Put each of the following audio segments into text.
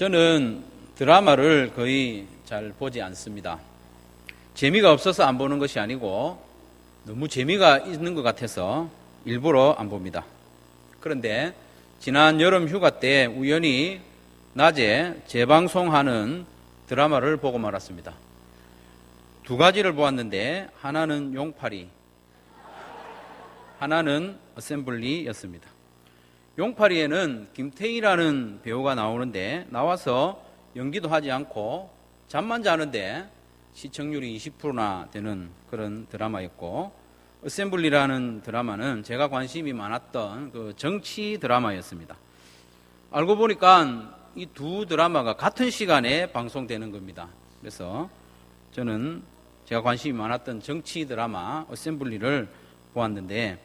저는 드라마를 거의 잘 보지 않습니다. 재미가 없어서 안 보는 것이 아니고 너무 재미가 있는 것 같아서 일부러 안 봅니다. 그런데 지난 여름 휴가 때 우연히 낮에 재방송하는 드라마를 보고 말았습니다. 두 가지를 보았는데 하나는 용팔이, 하나는 어셈블리였습니다. 용팔이에는 김태희라는 배우가 나오는데 나와서 연기도 하지 않고 잠만 자는데 시청률이 20%나 되는 그런 드라마였고, 어셈블리라는 드라마는 제가 관심이 많았던 그 정치 드라마였습니다. 알고 보니까 이 두 드라마가 같은 시간에 방송되는 겁니다. 그래서 저는 제가 관심이 많았던 정치 드라마 어셈블리를 보았는데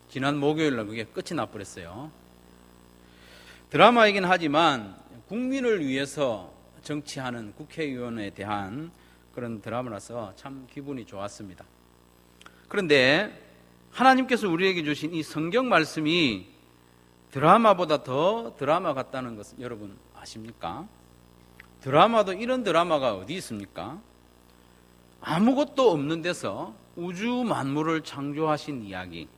지난 목요일날 그게 끝이 나버렸어요. 드라마이긴 하지만 국민을 위해서 정치하는 국회의원에 대한 그런 드라마라서 참 기분이 좋았습니다. 그런데 하나님께서 우리에게 주신 이 성경 말씀이 드라마보다 더 드라마 같다는 것은 여러분 아십니까? 드라마도 이런 드라마가 어디 있습니까? 아무것도 없는 데서 우주 만물을 창조하신 이야기,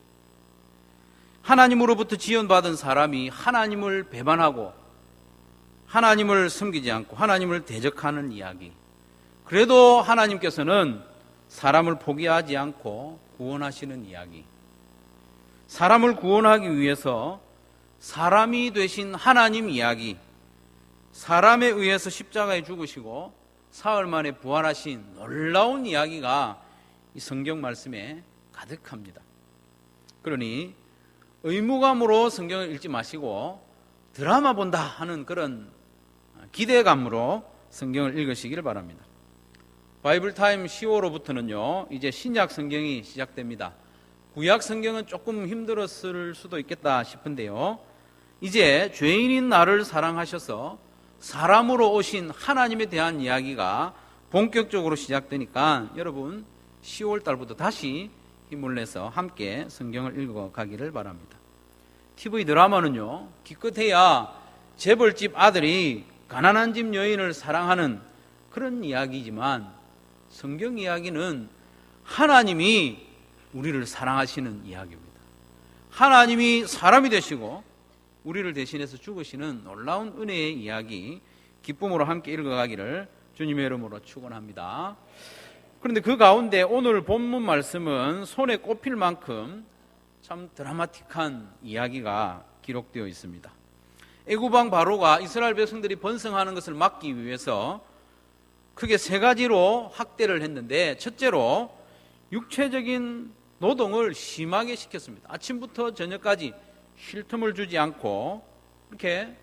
하나님으로부터 지원받은 사람이 하나님을 배반하고 하나님을 섬기지 않고 하나님을 대적하는 이야기, 그래도 하나님께서는 사람을 포기하지 않고 구원하시는 이야기, 사람을 구원하기 위해서 사람이 되신 하나님 이야기, 사람에 의해서 십자가에 죽으시고 사흘 만에 부활하신 놀라운 이야기가 이 성경 말씀에 가득합니다. 그러니 의무감으로 성경을 읽지 마시고 드라마 본다 하는 그런 기대감으로 성경을 읽으시기를 바랍니다. 바이블타임 10호로부터는요 이제 신약 성경이 시작됩니다. 구약 성경은 조금 힘들었을 수도 있겠다 싶은데요, 이제 죄인인 나를 사랑하셔서 사람으로 오신 하나님에 대한 이야기가 본격적으로 시작되니까 여러분 10월 달부터 다시 힘을 내서 함께 성경을 읽어가기를 바랍니다. TV 드라마는요 기껏해야 재벌집 아들이 가난한 집 여인을 사랑하는 그런 이야기지만 성경 이야기는 하나님이 우리를 사랑하시는 이야기입니다. 하나님이 사람이 되시고 우리를 대신해서 죽으시는 놀라운 은혜의 이야기, 기쁨으로 함께 읽어가기를 주님의 이름으로 축원합니다. 그런데 그 가운데 오늘 본문 말씀은 손에 꼽힐 만큼 참 드라마틱한 이야기가 기록되어 있습니다. 애굽왕 바로가 이스라엘 백성들이 번성하는 것을 막기 위해서 크게 세 가지로 학대를 했는데, 첫째로 육체적인 노동을 심하게 시켰습니다. 아침부터 저녁까지 쉴 틈을 주지 않고 이렇게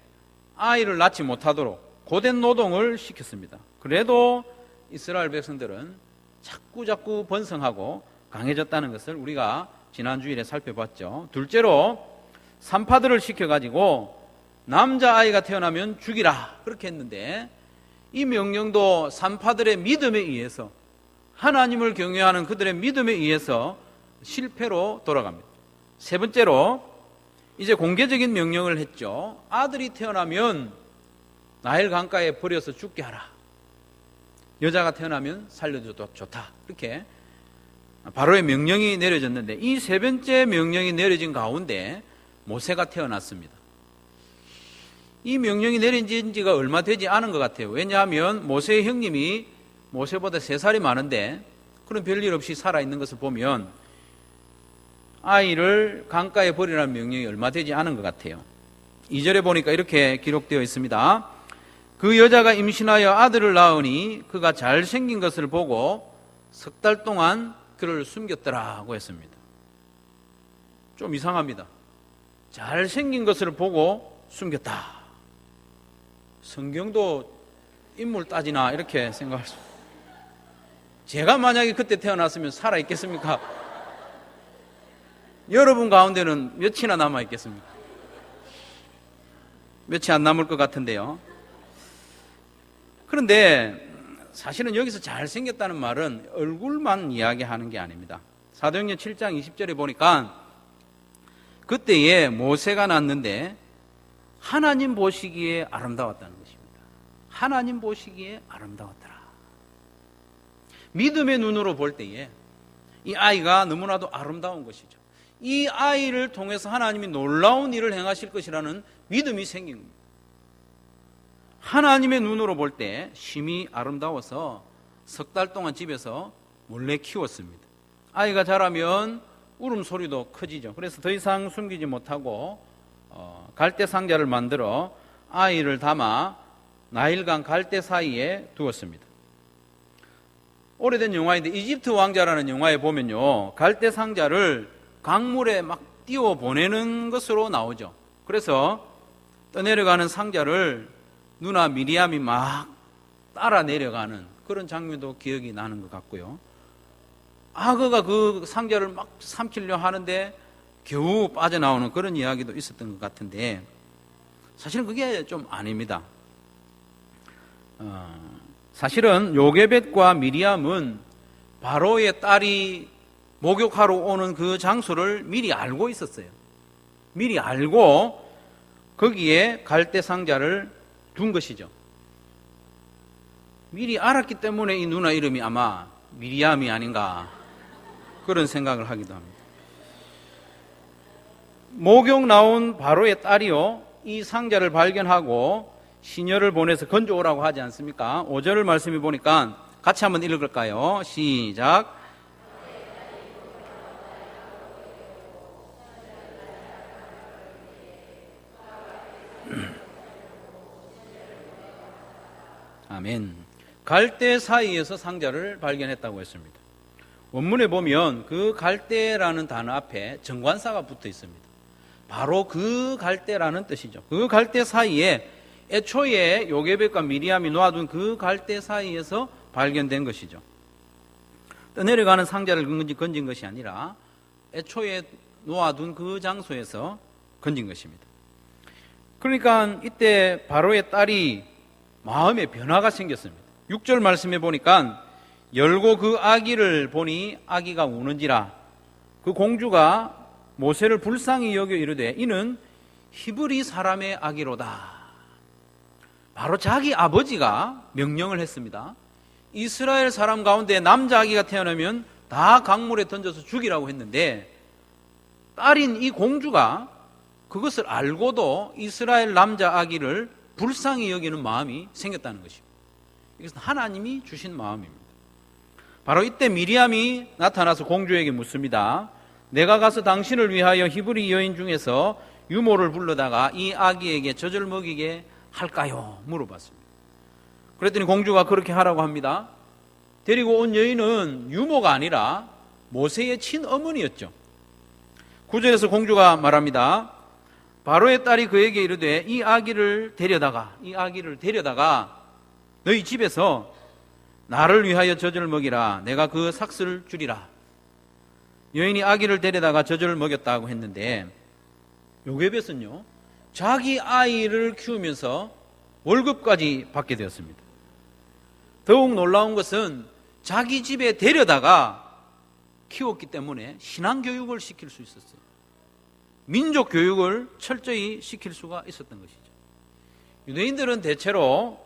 아이를 낳지 못하도록 고된 노동을 시켰습니다. 그래도 이스라엘 백성들은 자꾸 번성하고 강해졌다는 것을 우리가 지난 주일에 살펴봤죠. 둘째로 산파들을 시켜가지고 남자아이가 태어나면 죽이라 그렇게 했는데, 이 명령도 산파들의 믿음에 의해서, 하나님을 경외하는 그들의 믿음에 의해서 실패로 돌아갑니다. 세 번째로 이제 공개적인 명령을 했죠. 아들이 태어나면 나일 강가에 버려서 죽게 하라. 여자가 태어나면 살려줘도 좋다. 이렇게 바로의 명령이 내려졌는데, 이 세 번째 명령이 내려진 가운데 모세가 태어났습니다. 이 명령이 내려진 지가 얼마 되지 않은 것 같아요. 왜냐하면 모세의 형님이 모세보다 3살이 많은데 그런 별일 없이 살아있는 것을 보면 아이를 강가에 버리라는 명령이 얼마 되지 않은 것 같아요. 2절에 보니까 이렇게 기록되어 있습니다. 그 여자가 임신하여 아들을 낳으니 그가 잘생긴 것을 보고 3달 동안 그를 숨겼더라고 했습니다. 좀 이상합니다. 잘생긴 것을 보고 숨겼다. 성경도 인물 따지나 이렇게 생각할 수. 제가 만약에 그때 태어났으면 살아있겠습니까? 여러분 가운데는 몇이나 남아있겠습니까? 몇이 안 남을 것 같은데요. 그런데 사실은 여기서 잘생겼다는 말은 얼굴만 이야기하는 게 아닙니다. 사도행전 7장 20절에 보니까 그때에 모세가 낳았는데 하나님 보시기에 아름다웠다는 것입니다. 하나님 보시기에 아름다웠더라. 믿음의 눈으로 볼 때에 이 아이가 너무나도 아름다운 것이죠. 이 아이를 통해서 하나님이 놀라운 일을 행하실 것이라는 믿음이 생긴 겁니다. 하나님의 눈으로 볼 때 심히 아름다워서 석 달 동안 집에서 몰래 키웠습니다. 아이가 자라면 울음소리도 커지죠. 그래서 더 이상 숨기지 못하고 갈대 상자를 만들어 아이를 담아 나일강 갈대 사이에 두었습니다. 오래된 영화인데 이집트 왕자라는 영화에 보면요, 갈대 상자를 강물에 막 띄워 보내는 것으로 나오죠. 그래서 떠내려가는 상자를 누나 미리암이 막 따라 내려가는 그런 장면도 기억이 나는 것 같고요. 악어가 그 상자를 막 삼키려 하는데 겨우 빠져나오는 그런 이야기도 있었던 것 같은데, 사실은 그게 좀 아닙니다. 사실은 요게벳과 미리암은 바로의 딸이 목욕하러 오는 그 장소를 미리 알고 있었어요. 미리 알고 거기에 갈대 상자를 둔 것이죠. 미리 알았기 때문에 이 누나 이름이 아마 미리암이 아닌가 그런 생각을 하기도 합니다. 목욕 나온 바로의 딸이요, 이 상자를 발견하고 시녀를 보내서 건져오라고 하지 않습니까? 5절 말씀해 보니까 같이 한번 읽을까요? 시작. 아멘. 갈대 사이에서 상자를 발견했다고 했습니다. 원문에 보면 그 갈대라는 단어 앞에 정관사가 붙어 있습니다. 바로 그 갈대라는 뜻이죠. 그 갈대 사이에 애초에 요게벳과 미리암이 놓아둔 그 갈대 사이에서 발견된 것이죠. 떠내려가는 상자를 건진 것이 아니라 애초에 놓아둔 그 장소에서 건진 것입니다. 그러니까 이때 바로의 딸이 마음에 변화가 생겼습니다. 6절 말씀해 보니까 열고 그 아기를 보니 아기가 우는지라. 그 공주가 모세를 불쌍히 여겨 이르되 이는 히브리 사람의 아기로다. 바로 자기 아버지가 명령을 했습니다. 이스라엘 사람 가운데 남자 아기가 태어나면 다 강물에 던져서 죽이라고 했는데, 딸인 이 공주가 그것을 알고도 이스라엘 남자 아기를 불쌍히 여기는 마음이 생겼다는 것입니다. 이것은 하나님이 주신 마음입니다. 바로 이때 미리암이 나타나서 공주에게 묻습니다. 내가 가서 당신을 위하여 히브리 여인 중에서 유모를 불러다가 이 아기에게 젖을 먹이게 할까요? 물어봤습니다. 그랬더니 공주가 그렇게 하라고 합니다. 데리고 온 여인은 유모가 아니라 모세의 친어머니였죠. 9절에서 공주가 말합니다. 바로의 딸이 그에게 이르되 이 아기를 데려다가 너희 집에서 나를 위하여 젖을 먹이라. 내가 그 삭슬 주리라. 여인이 아기를 데려다가 젖을 먹였다고 했는데, 요게벳은요, 자기 아이를 키우면서 월급까지 받게 되었습니다. 더욱 놀라운 것은 자기 집에 데려다가 키웠기 때문에 신앙교육을 시킬 수 있었어요. 민족 교육을 철저히 시킬 수가 있었던 것이죠. 유대인들은 대체로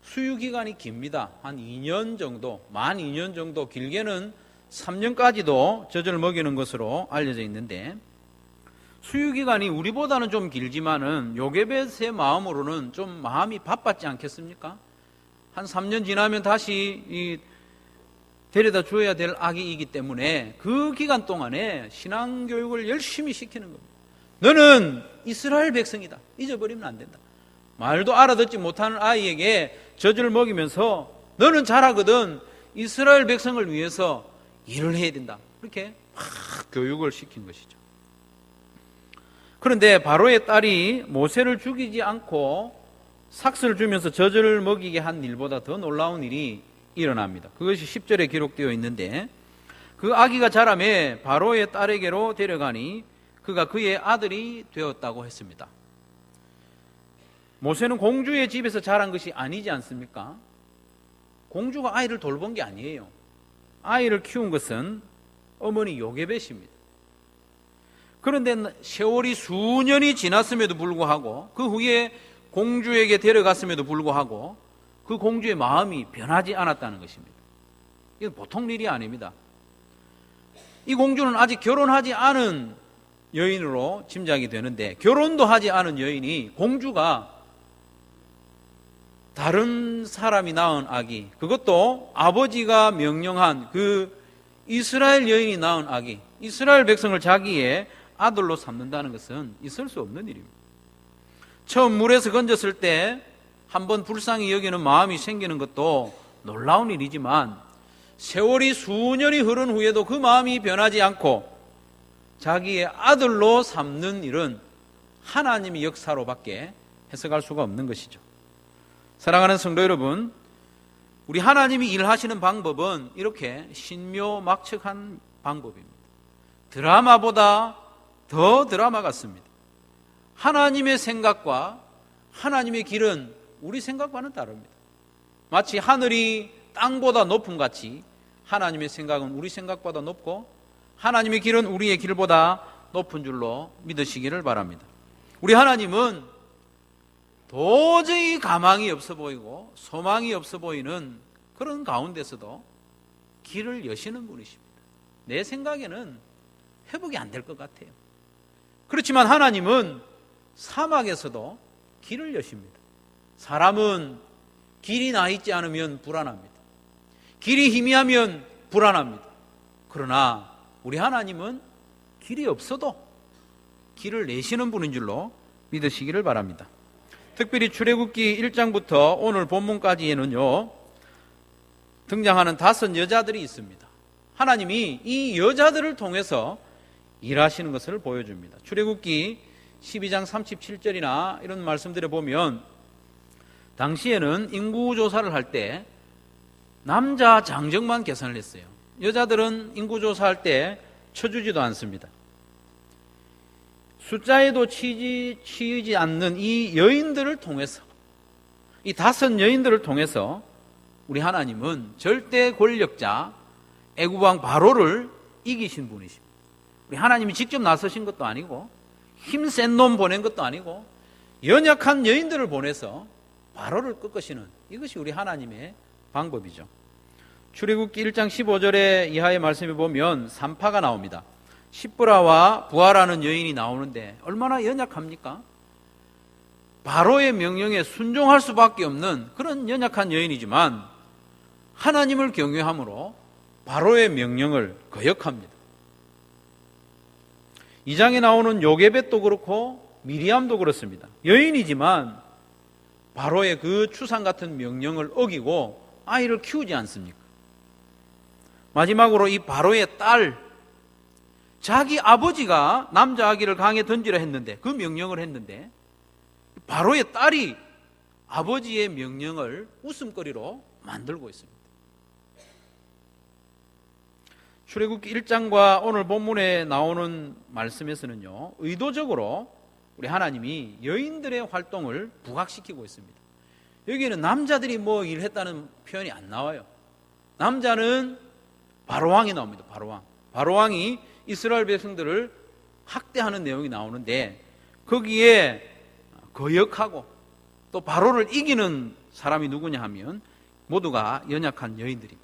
수유기간이 깁니다. 한 2년 정도, 만 2년 정도, 길게는 3년까지도 젖을 먹이는 것으로 알려져 있는데, 수유기간이 우리보다는 좀 길지만은 요게벳의 마음으로는 좀 마음이 바빴지 않겠습니까? 한 3년 지나면 다시 데려다 줘야 될 아기이기 때문에 그 기간 동안에 신앙교육을 열심히 시키는 겁니다. 너는 이스라엘 백성이다. 잊어버리면 안 된다. 말도 알아듣지 못하는 아이에게 젖을 먹이면서 너는 잘하거든. 이스라엘 백성을 위해서 일을 해야 된다. 그렇게 막 교육을 시킨 것이죠. 그런데 바로의 딸이 모세를 죽이지 않고 삭스를 주면서 젖을 먹이게 한 일보다 더 놀라운 일이 일어납니다. 그것이 10절에 기록되어 있는데, 그 아기가 자라매 바로의 딸에게로 데려가니 그가 그의 아들이 되었다고 했습니다. 모세는 공주의 집에서 자란 것이 아니지 않습니까? 공주가 아이를 돌본 게 아니에요. 아이를 키운 것은 어머니 요게벳입니다. 그런데 세월이 수년이 지났음에도 불구하고, 그 후에 공주에게 데려갔음에도 불구하고 그 공주의 마음이 변하지 않았다는 것입니다. 이건 보통 일이 아닙니다. 이 공주는 아직 결혼하지 않은 여인으로 짐작이 되는데, 결혼도 하지 않은 여인이, 공주가 다른 사람이 낳은 아기, 그것도 아버지가 명령한 그 이스라엘 여인이 낳은 아기, 이스라엘 백성을 자기의 아들로 삼는다는 것은 있을 수 없는 일입니다. 처음 물에서 건졌을 때 한번 불쌍히 여기는 마음이 생기는 것도 놀라운 일이지만, 세월이 수년이 흐른 후에도 그 마음이 변하지 않고 자기의 아들로 삼는 일은 하나님의 역사로밖에 해석할 수가 없는 것이죠. 사랑하는 성도 여러분, 우리 하나님이 일하시는 방법은 이렇게 신묘막측한 방법입니다. 드라마보다 더 드라마 같습니다. 하나님의 생각과 하나님의 길은 우리 생각과는 다릅니다. 마치 하늘이 땅보다 높음 같이 하나님의 생각은 우리 생각보다 높고 하나님의 길은 우리의 길보다 높은 줄로 믿으시기를 바랍니다. 우리 하나님은 도저히 가망이 없어 보이고 소망이 없어 보이는 그런 가운데서도 길을 여시는 분이십니다. 내 생각에는 회복이 안 될 것 같아요. 그렇지만 하나님은 사막에서도 길을 여십니다. 사람은 길이 나 있지 않으면 불안합니다. 길이 희미하면 불안합니다. 그러나 우리 하나님은 길이 없어도 길을 내시는 분인 줄로 믿으시기를 바랍니다. 특별히 출애굽기 1장부터 오늘 본문까지에는요, 등장하는 5 여자들이 있습니다. 하나님이 이 여자들을 통해서 일하시는 것을 보여줍니다. 출애굽기 12장 37절이나 이런 말씀들을 보면, 당시에는 인구조사를 할 때 남자 장정만 계산을 했어요. 여자들은 인구조사할 때 쳐주지도 않습니다. 숫자에도 치이지 않는 이 여인들을 통해서, 이 5 여인들을 통해서 우리 하나님은 절대 권력자 애굽왕 바로를 이기신 분이십니다. 우리 하나님이 직접 나서신 것도 아니고 힘센 놈 보낸 것도 아니고 연약한 여인들을 보내서 바로를 꺾으시는, 이것이 우리 하나님의 방법이죠. 출애굽기 1장 15절에 이하의 말씀에 보면 3파가 나옵니다. 시브라와 부하라는 여인이 나오는데 얼마나 연약합니까? 바로의 명령에 순종할 수밖에 없는 그런 연약한 여인이지만 하나님을 경외함으로 바로의 명령을 거역합니다. 2장에 나오는 요게벳도 그렇고 미리암도 그렇습니다. 여인이지만 바로의 그 추상 같은 명령을 어기고 아이를 키우지 않습니까? 마지막으로 이 바로의 딸, 자기 아버지가 남자 아기를 강에 던지라 했는데, 그 명령을 했는데 바로의 딸이 아버지의 명령을 웃음거리로 만들고 있습니다. 출애굽기 1장과 오늘 본문에 나오는 말씀에서는요, 의도적으로 우리 하나님이 여인들의 활동을 부각시키고 있습니다. 여기에는 남자들이 뭐 일했다는 표현이 안 나와요. 남자는 바로왕이 나옵니다. 바로왕이 이스라엘 백성들을 학대하는 내용이 나오는데, 거기에 거역하고 또 바로를 이기는 사람이 누구냐 하면 모두가 연약한 여인들입니다.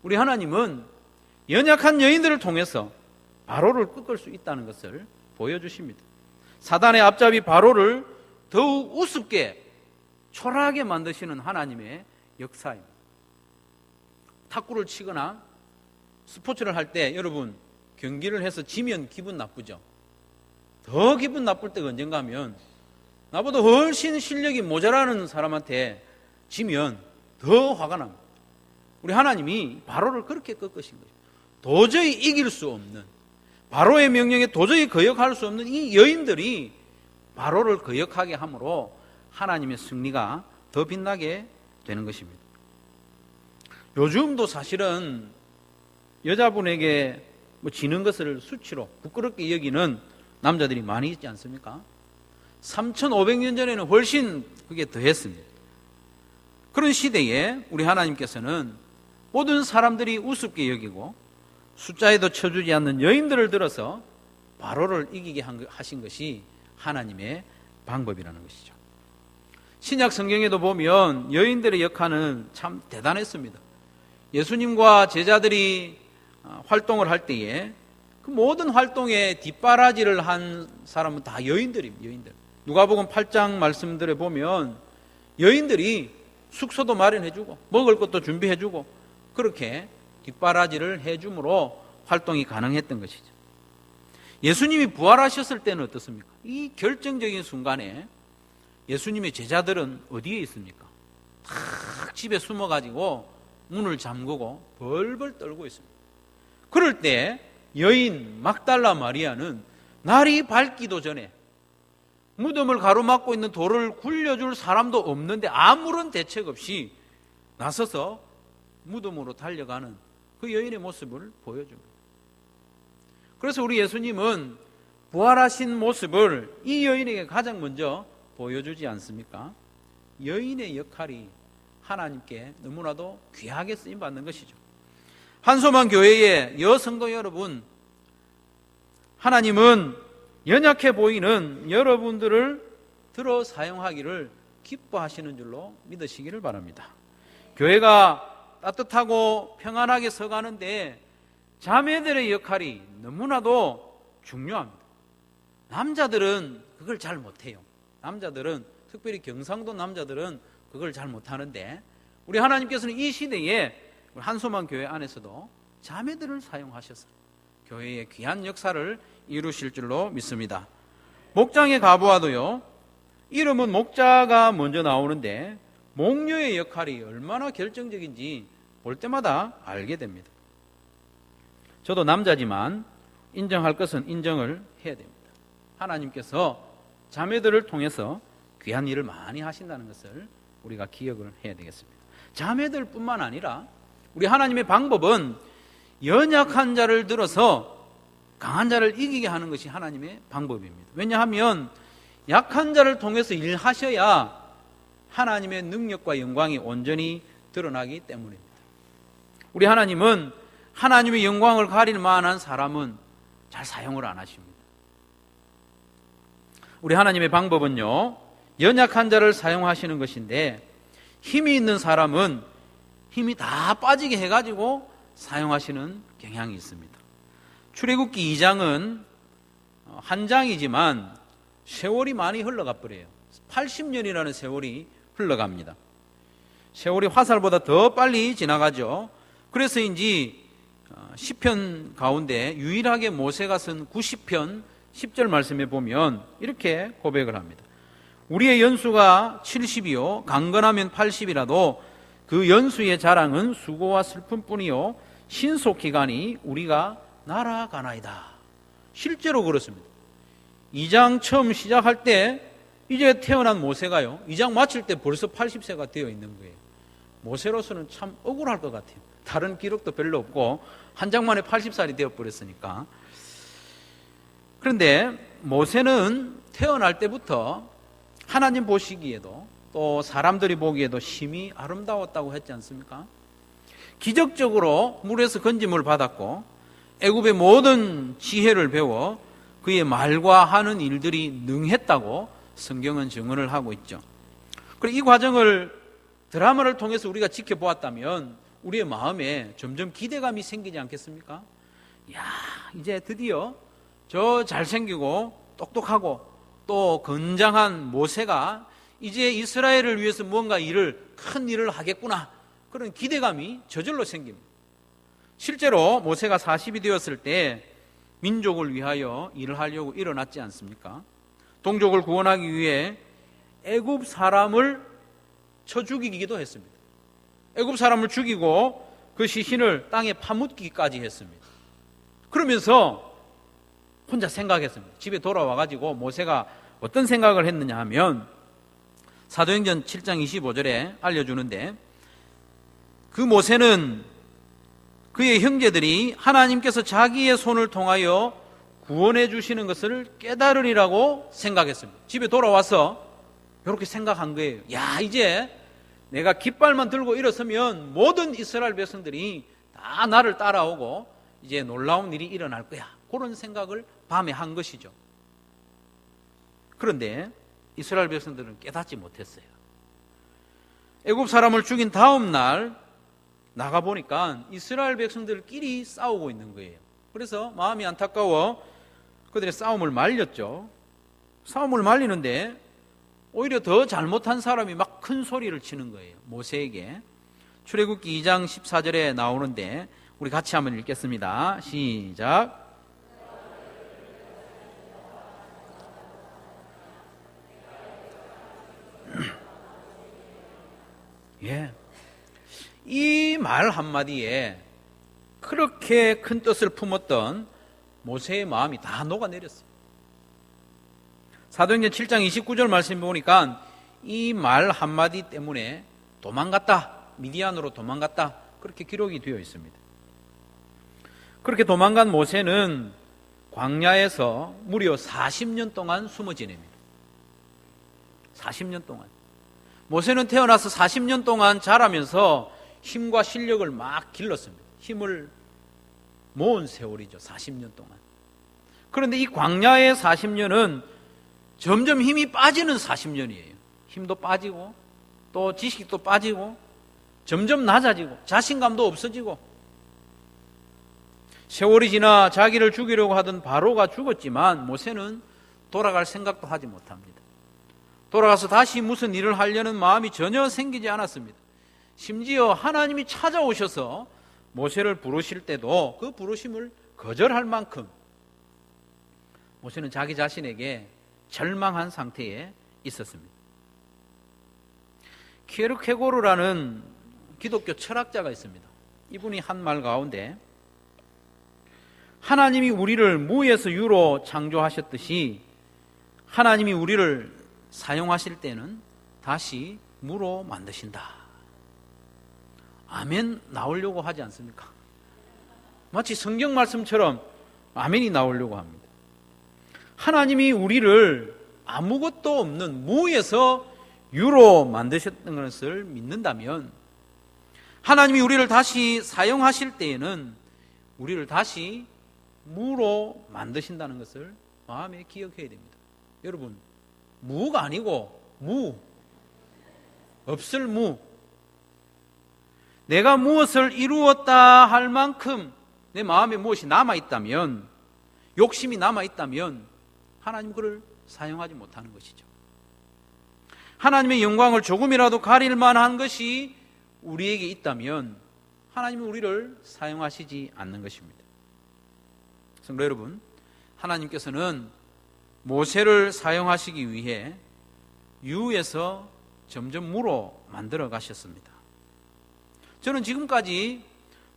우리 하나님은 연약한 여인들을 통해서 바로를 꺾을 수 있다는 것을 보여주십니다. 사단의 앞잡이 바로를 더욱 우습게 초라하게 만드시는 하나님의 역사입니다. 탁구를 치거나 스포츠를 할 때 여러분, 경기를 해서 지면 기분 나쁘죠? 더 기분 나쁠 때가 언젠가 하면 나보다 훨씬 실력이 모자라는 사람한테 지면 더 화가 납니다. 우리 하나님이 바로를 그렇게 꺾으신 거죠. 도저히 이길 수 없는, 바로의 명령에 도저히 거역할 수 없는 이 여인들이 바로를 거역하게 함으로 하나님의 승리가 더 빛나게 되는 것입니다. 요즘도 사실은 여자분에게 지는 것을 수치로 부끄럽게 여기는 남자들이 많이 있지 않습니까? 3500년 전에는 훨씬 그게 더했습니다. 그런 시대에 우리 하나님께서는 모든 사람들이 우습게 여기고 숫자에도 쳐주지 않는 여인들을 들어서 바로를 이기게 하신 것이 하나님의 방법이라는 것이죠. 신약 성경에도 보면 여인들의 역할은 참 대단했습니다. 예수님과 제자들이 활동을 할 때에 그 모든 활동에 뒷바라지를 한 사람은 다 여인들입니다. 여인들. 누가복음 8장 말씀들에 보면 여인들이 숙소도 마련해주고 먹을 것도 준비해주고 그렇게 뒷바라지를 해줌으로 활동이 가능했던 것이죠. 예수님이 부활하셨을 때는 어떻습니까? 이 결정적인 순간에 예수님의 제자들은 어디에 있습니까? 탁 집에 숨어가지고 문을 잠그고 벌벌 떨고 있습니다. 그럴 때 여인 막달라 마리아는 날이 밝기도 전에 무덤을 가로막고 있는 돌을 굴려줄 사람도 없는데 아무런 대책 없이 나서서 무덤으로 달려가는 그 여인의 모습을 보여줍니다. 그래서 우리 예수님은 부활하신 모습을 이 여인에게 가장 먼저 보여주지 않습니까? 여인의 역할이 하나님께 너무나도 귀하게 쓰임받는 것이죠. 한소만 교회의 여성도 여러분, 하나님은 연약해 보이는 여러분들을 들어 사용하기를 기뻐하시는 줄로 믿으시기를 바랍니다. 교회가 따뜻하고 평안하게 서가는데 자매들의 역할이 너무나도 중요합니다. 남자들은 그걸 잘 못해요. 남자들은, 특별히 경상도 남자들은 그걸 잘 못하는데 우리 하나님께서는 이 시대에 한소만 교회 안에서도 자매들을 사용하셔서 교회의 귀한 역사를 이루실 줄로 믿습니다. 목장의 가부와도요, 이름은 목자가 먼저 나오는데 목녀의 역할이 얼마나 결정적인지 볼 때마다 알게 됩니다. 저도 남자지만 인정할 것은 인정을 해야 됩니다. 하나님께서 자매들을 통해서 귀한 일을 많이 하신다는 것을 우리가 기억을 해야 되겠습니다. 자매들뿐만 아니라 우리 하나님의 방법은 연약한 자를 들어서 강한 자를 이기게 하는 것이 하나님의 방법입니다. 왜냐하면 약한 자를 통해서 일하셔야 하나님의 능력과 영광이 온전히 드러나기 때문입니다. 우리 하나님은 하나님의 영광을 가릴 만한 사람은 잘 사용을 안 하십니다. 우리 하나님의 방법은요, 연약한 자를 사용하시는 것인데 힘이 있는 사람은 힘이 다 빠지게 해가지고 사용하시는 경향이 있습니다. 출애굽기 2장은 한 장이지만 세월이 많이 흘러가 버려요. 80년이라는 세월이 흘러갑니다. 세월이 화살보다 더 빨리 지나가죠. 그래서인지 시편 가운데 유일하게 모세가 쓴 90편 10절 말씀에 보면 이렇게 고백을 합니다. 우리의 연수가 70이요 강건하면 80이라도 그 연수의 자랑은 수고와 슬픔뿐이요 신속기간이 우리가 날아가나이다. 실제로 그렇습니다. 2장 처음 시작할 때 이제 태어난 모세가요, 2장 마칠 때 벌써 80세가 되어 있는 거예요. 모세로서는 참 억울할 것 같아요. 다른 기록도 별로 없고 한 장 만에 80살이 되어버렸으니까. 그런데 모세는 태어날 때부터 하나님 보시기에도 또 사람들이 보기에도 심히 아름다웠다고 했지 않습니까? 기적적으로 물에서 건짐을 받았고 애굽의 모든 지혜를 배워 그의 말과 하는 일들이 능했다고 성경은 증언을 하고 있죠. 그리고 이 과정을 드라마를 통해서 우리가 지켜보았다면 우리의 마음에 점점 기대감이 생기지 않겠습니까? 야, 이제 드디어 저 잘생기고 똑똑하고 또 건장한 모세가 이제 이스라엘을 위해서 뭔가 큰 일을 하겠구나, 그런 기대감이 저절로 생깁니다. 실제로 모세가 40이 되었을 때 민족을 위하여 일을 하려고 일어났지 않습니까? 동족을 구원하기 위해 애굽 사람을 쳐 죽이기도 했습니다. 애굽 사람을 죽이고 그 시신을 땅에 파묻기까지 했습니다. 그러면서 혼자 생각했습니다. 집에 돌아와가지고 모세가 어떤 생각을 했느냐 하면 사도행전 7장 25절에 알려주는데, 그 모세는 그의 형제들이 하나님께서 자기의 손을 통하여 구원해 주시는 것을 깨달으리라고 생각했습니다. 집에 돌아와서 이렇게 생각한 거예요. 야, 이제 내가 깃발만 들고 일어서면 모든 이스라엘 백성들이 다 나를 따라오고 이제 놀라운 일이 일어날 거야. 그런 생각을 밤에 한 것이죠. 그런데 이스라엘 백성들은 깨닫지 못했어요. 애굽 사람을 죽인 다음 날 나가 보니까 이스라엘 백성들끼리 싸우고 있는 거예요. 그래서 마음이 안타까워 그들의 싸움을 말렸죠. 싸움을 말리는데 오히려 더 잘못한 사람이 막 큰 소리를 치는 거예요. 모세에게. 출애굽기 2장 14절에 나오는데 우리 같이 한번 읽겠습니다. 시작. 예. 이 말 한마디에 그렇게 큰 뜻을 품었던 모세의 마음이 다 녹아내렸어요. 사도행전 7장 29절 말씀 보니까 이 말 한마디 때문에 도망갔다. 미디안으로 도망갔다. 그렇게 기록이 되어 있습니다. 그렇게 도망간 모세는 광야에서 무려 40년 동안 숨어 지냅니다. 40년 동안. 모세는 태어나서 40년 동안 자라면서 힘과 실력을 막 길렀습니다. 힘을 모은 세월이죠. 40년 동안. 그런데 이 광야의 40년은 점점 힘이 빠지는 40년이에요. 힘도 빠지고 또 지식도 빠지고 점점 낮아지고 자신감도 없어지고 세월이 지나 자기를 죽이려고 하던 바로가 죽었지만 모세는 돌아갈 생각도 하지 못합니다. 돌아가서 다시 무슨 일을 하려는 마음이 전혀 생기지 않았습니다. 심지어 하나님이 찾아오셔서 모세를 부르실 때도 그 부르심을 거절할 만큼 모세는 자기 자신에게 절망한 상태에 있었습니다. 키에르케고르라는 기독교 철학자가 있습니다. 이분이 한 말 가운데 하나님이 우리를 무에서 유로 창조하셨듯이 하나님이 우리를 사용하실 때는 다시 무로 만드신다. 아멘 나오려고 하지 않습니까? 마치 성경 말씀처럼 아멘이 나오려고 합니다. 하나님이 우리를 아무것도 없는 무에서 유로 만드셨던 것을 믿는다면 하나님이 우리를 다시 사용하실 때에는 우리를 다시 무로 만드신다는 것을 마음에 기억해야 됩니다. 여러분, 무가 아니고 무, 없을 무. 내가 무엇을 이루었다 할 만큼 내 마음에 무엇이 남아있다면, 욕심이 남아있다면 하나님 그를 사용하지 못하는 것이죠. 하나님의 영광을 조금이라도 가릴 만한 것이 우리에게 있다면 하나님은 우리를 사용하시지 않는 것입니다. 성도 여러분, 하나님께서는 모세를 사용하시기 위해 유에서 점점 무로 만들어 가셨습니다. 저는 지금까지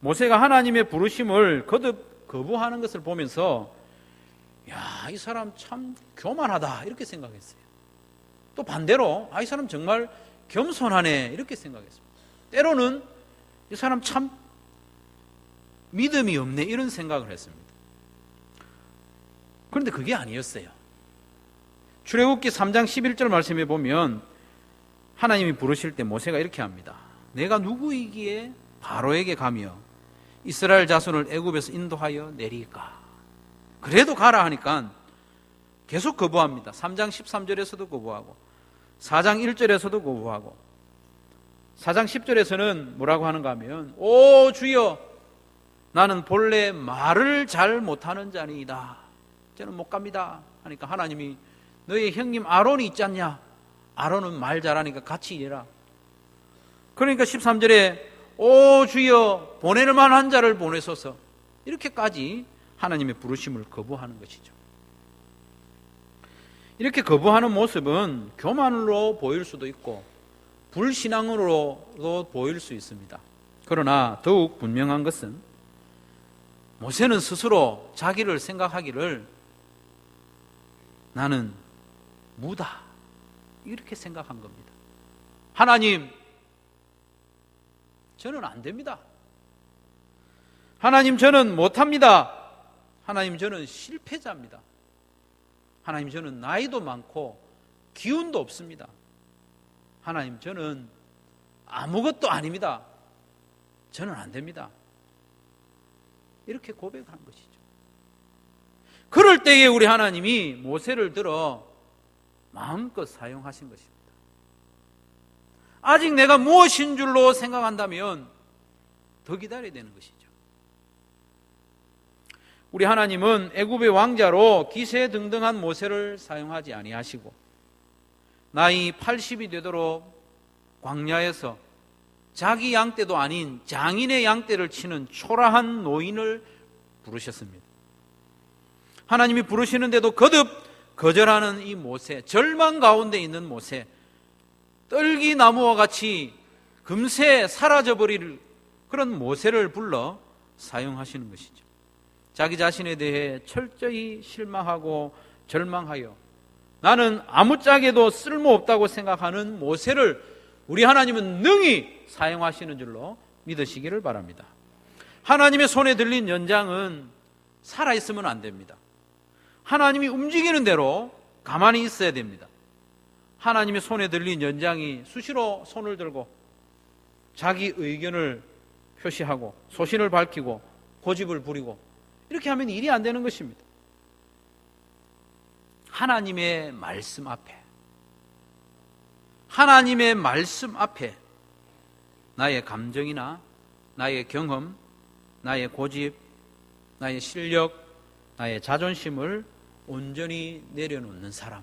모세가 하나님의 부르심을 거듭 거부하는 것을 보면서 야, 이 사람 참 교만하다 이렇게 생각했어요. 또 반대로 이 사람 정말 겸손하네 이렇게 생각했습니다. 때로는 이 사람 참 믿음이 없네 이런 생각을 했습니다. 그런데 그게 아니었어요. 출애굽기 3장 11절 말씀에 보면 하나님이 부르실 때 모세가 이렇게 합니다. 내가 누구이기에 바로에게 가며 이스라엘 자손을 애굽에서 인도하여 내리까. 그래도 가라 하니까 계속 거부합니다. 3장 13절에서도 거부하고 4장 1절에서도 거부하고 4장 10절에서는 뭐라고 하는가 하면 오 주여 나는 본래 말을 잘 못하는 자니이다. 저는 못 갑니다 하니까 하나님이 너의 형님 아론이 있지 않냐? 아론은 말 잘하니까 같이 일해라. 그러니까 13절에 오 주여 보낼 만한 자를 보내소서 이렇게까지 하나님의 부르심을 거부하는 것이죠. 이렇게 거부하는 모습은 교만으로 보일 수도 있고 불신앙으로도 보일 수 있습니다. 그러나 더욱 분명한 것은 모세는 스스로 자기를 생각하기를 나는 무다 이렇게 생각한 겁니다. 하나님, 저는 안 됩니다. 하나님, 저는 못합니다. 하나님, 저는 실패자입니다. 하나님, 저는 나이도 많고 기운도 없습니다. 하나님, 저는 아무것도 아닙니다. 저는 안 됩니다. 이렇게 고백한 것이죠. 그럴 때에 우리 하나님이 모세를 들어 마음껏 사용하신 것입니다. 아직 내가 무엇인 줄로 생각한다면 더 기다려야 되는 것이죠. 우리 하나님은 애굽의 왕자로 기세등등한 모세를 사용하지 아니하시고 나이 80이 되도록 광야에서 자기 양떼도 아닌 장인의 양떼를 치는 초라한 노인을 부르셨습니다. 하나님이 부르시는데도 거듭 거절하는 이 모세, 절망 가운데 있는 모세, 떨기나무와 같이 금세 사라져버릴 그런 모세를 불러 사용하시는 것이죠. 자기 자신에 대해 철저히 실망하고 절망하여 나는 아무짝에도 쓸모없다고 생각하는 모세를 우리 하나님은 능히 사용하시는 줄로 믿으시기를 바랍니다. 하나님의 손에 들린 연장은 살아있으면 안 됩니다. 하나님이 움직이는 대로 가만히 있어야 됩니다. 하나님의 손에 들린 연장이 수시로 손을 들고 자기 의견을 표시하고 소신을 밝히고 고집을 부리고 이렇게 하면 일이 안 되는 것입니다. 하나님의 말씀 앞에 나의 감정이나 나의 경험, 나의 고집, 나의 실력, 나의 자존심을 온전히 내려놓는 사람,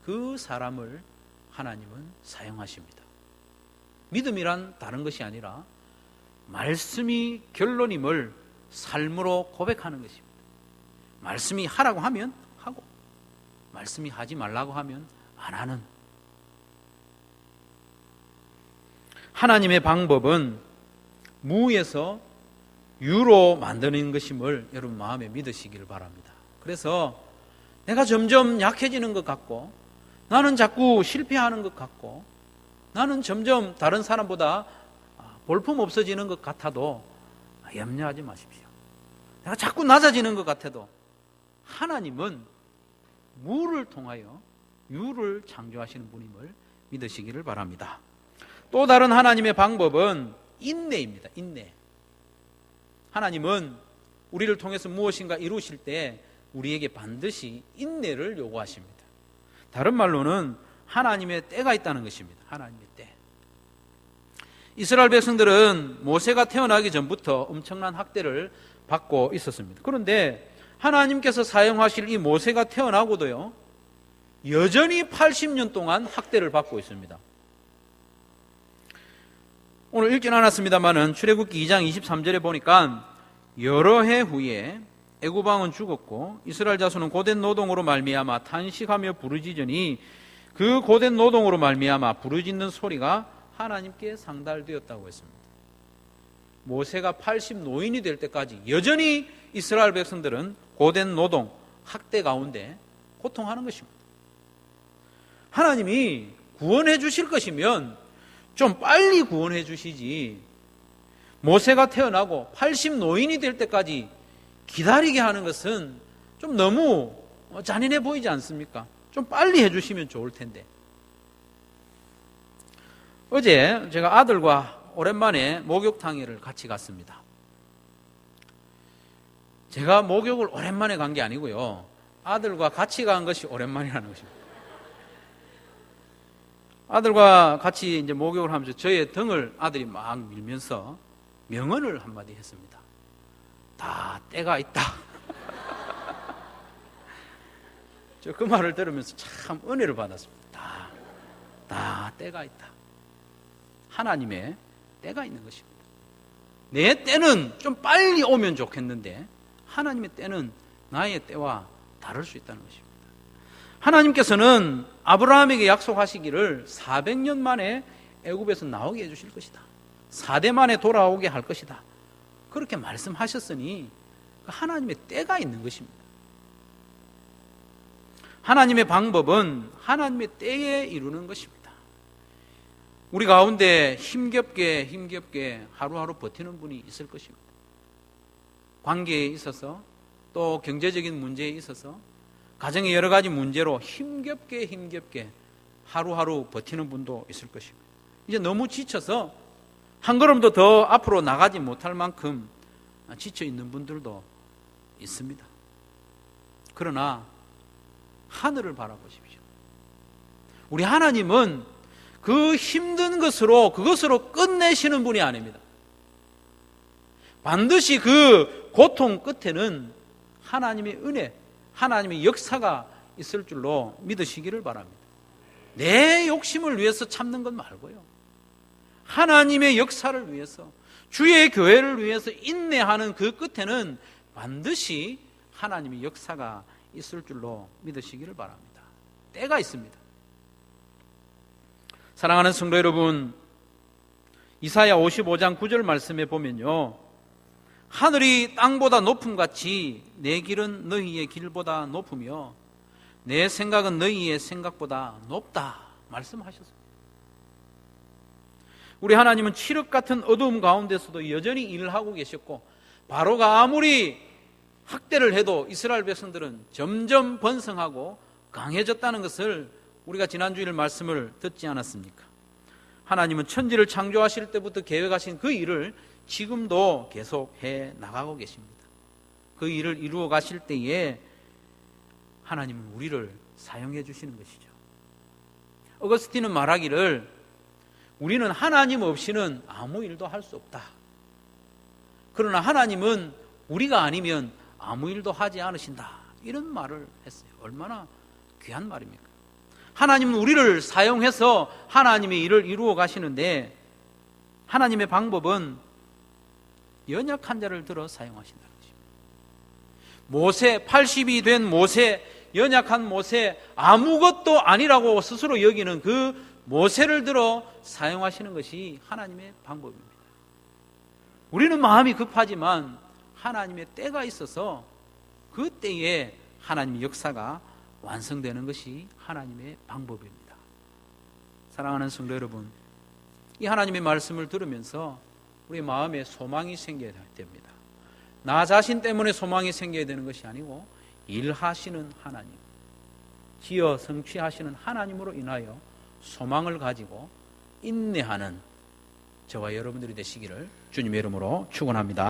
그 사람을 하나님은 사용하십니다. 믿음이란 다른 것이 아니라 말씀이 결론임을 삶으로 고백하는 것입니다. 말씀이 하라고 하면 하고 말씀이 하지 말라고 하면 안 하는, 하나님의 방법은 무에서 유로 만드는 것임을 여러분 마음에 믿으시기를 바랍니다. 그래서 내가 점점 약해지는 것 같고 나는 자꾸 실패하는 것 같고 나는 점점 다른 사람보다 볼품 없어지는 것 같아도 염려하지 마십시오. 내가 자꾸 낮아지는 것 같아도 하나님은 무를 통하여 유를 창조하시는 분임을 믿으시기를 바랍니다. 또 다른 하나님의 방법은 인내입니다. 인내. 하나님은 우리를 통해서 무엇인가 이루실 때 우리에게 반드시 인내를 요구하십니다. 다른 말로는 하나님의 때가 있다는 것입니다. 하나님의 때. 이스라엘 백성들은 모세가 태어나기 전부터 엄청난 학대를 받고 있었습니다. 그런데 하나님께서 사용하실 이 모세가 태어나고도요, 여전히 80년 동안 학대를 받고 있습니다. 오늘 읽진 않았습니다만은 출애굽기 2장 23절에 보니까 여러 해 후에 애굽 왕은 죽었고 이스라엘 자손은 고된 노동으로 말미암아 탄식하며 부르짖으니 그 고된 노동으로 말미암아 부르짖는 소리가 하나님께 상달되었다고 했습니다. 모세가 80 노인이 될 때까지 여전히 이스라엘 백성들은 고된 노동, 학대 가운데 고통하는 것입니다. 하나님이 구원해 주실 것이면 좀 빨리 구원해 주시지, 모세가 태어나고 80 노인이 될 때까지 기다리게 하는 것은 좀 너무 잔인해 보이지 않습니까? 좀 빨리 해주시면 좋을 텐데. 어제 제가 아들과 오랜만에 목욕탕에를 같이 갔습니다. 제가 목욕을 오랜만에 간 게 아니고요, 아들과 같이 간 것이 오랜만이라는 것입니다. 아들과 같이 이제 목욕을 하면서 저의 등을 아들이 막 밀면서 명언을 한마디 했습니다. 다 때가 있다. 저 그 말을 들으면서 참 은혜를 받았습니다. 다 때가 있다. 하나님의 때가 있는 것입니다. 내 때는 좀 빨리 오면 좋겠는데 하나님의 때는 나의 때와 다를 수 있다는 것입니다. 하나님께서는 아브라함에게 약속하시기를 400년 만에 애굽에서 나오게 해주실 것이다. 4대 만에 돌아오게 할 것이다. 그렇게 말씀하셨으니 하나님의 때가 있는 것입니다. 하나님의 방법은 하나님의 때에 이루는 것입니다. 우리 가운데 힘겹게 하루하루 버티는 분이 있을 것입니다. 관계에 있어서 또 경제적인 문제에 있어서 가정의 여러 가지 문제로 힘겹게 하루하루 버티는 분도 있을 것입니다. 이제 너무 지쳐서 한 걸음도 더 앞으로 나가지 못할 만큼 지쳐 있는 분들도 있습니다. 그러나 하늘을 바라보십시오. 우리 하나님은 그 힘든 그것으로 끝내시는 분이 아닙니다. 반드시 그 고통 끝에는 하나님의 은혜, 하나님의 역사가 있을 줄로 믿으시기를 바랍니다. 내 욕심을 위해서 참는 것 말고요, 하나님의 역사를 위해서, 주의 교회를 위해서 인내하는 그 끝에는 반드시 하나님의 역사가 있을 줄로 믿으시기를 바랍니다. 때가 있습니다. 사랑하는 성도 여러분, 이사야 55장 9절 말씀에 보면요, 하늘이 땅보다 높음같이 내 길은 너희의 길보다 높으며 내 생각은 너희의 생각보다 높다 말씀하셨습니다. 우리 하나님은 칠흑 같은 어두움 가운데서도 여전히 일을 하고 계셨고, 바로가 아무리 학대를 해도 이스라엘 백성들은 점점 번성하고 강해졌다는 것을 우리가 지난주일 말씀을 듣지 않았습니까? 하나님은 천지를 창조하실 때부터 계획하신 그 일을 지금도 계속해 나가고 계십니다. 그 일을 이루어 가실 때에 하나님은 우리를 사용해 주시는 것이죠. 어거스틴은 말하기를, 우리는 하나님 없이는 아무 일도 할 수 없다. 그러나 하나님은 우리가 아니면 아무 일도 하지 않으신다. 이런 말을 했어요. 얼마나 귀한 말입니까? 하나님은 우리를 사용해서 하나님의 일을 이루어 가시는데, 하나님의 방법은 연약한 자를 들어 사용하신다는 것입니다. 모세, 80이 된 모세, 연약한 모세, 아무것도 아니라고 스스로 여기는 그 모세를 들어 사용하시는 것이 하나님의 방법입니다. 우리는 마음이 급하지만 하나님의 때가 있어서 그 때에 하나님의 역사가 완성되는 것이 하나님의 방법입니다. 사랑하는 성도 여러분, 이 하나님의 말씀을 들으면서 우리 마음에 소망이 생겨야 됩니다. 나 자신 때문에 소망이 생겨야 되는 것이 아니고 일하시는 하나님, 지어 성취하시는 하나님으로 인하여 소망을 가지고 인내하는 저와 여러분들이 되시기를 주님의 이름으로 축원합니다.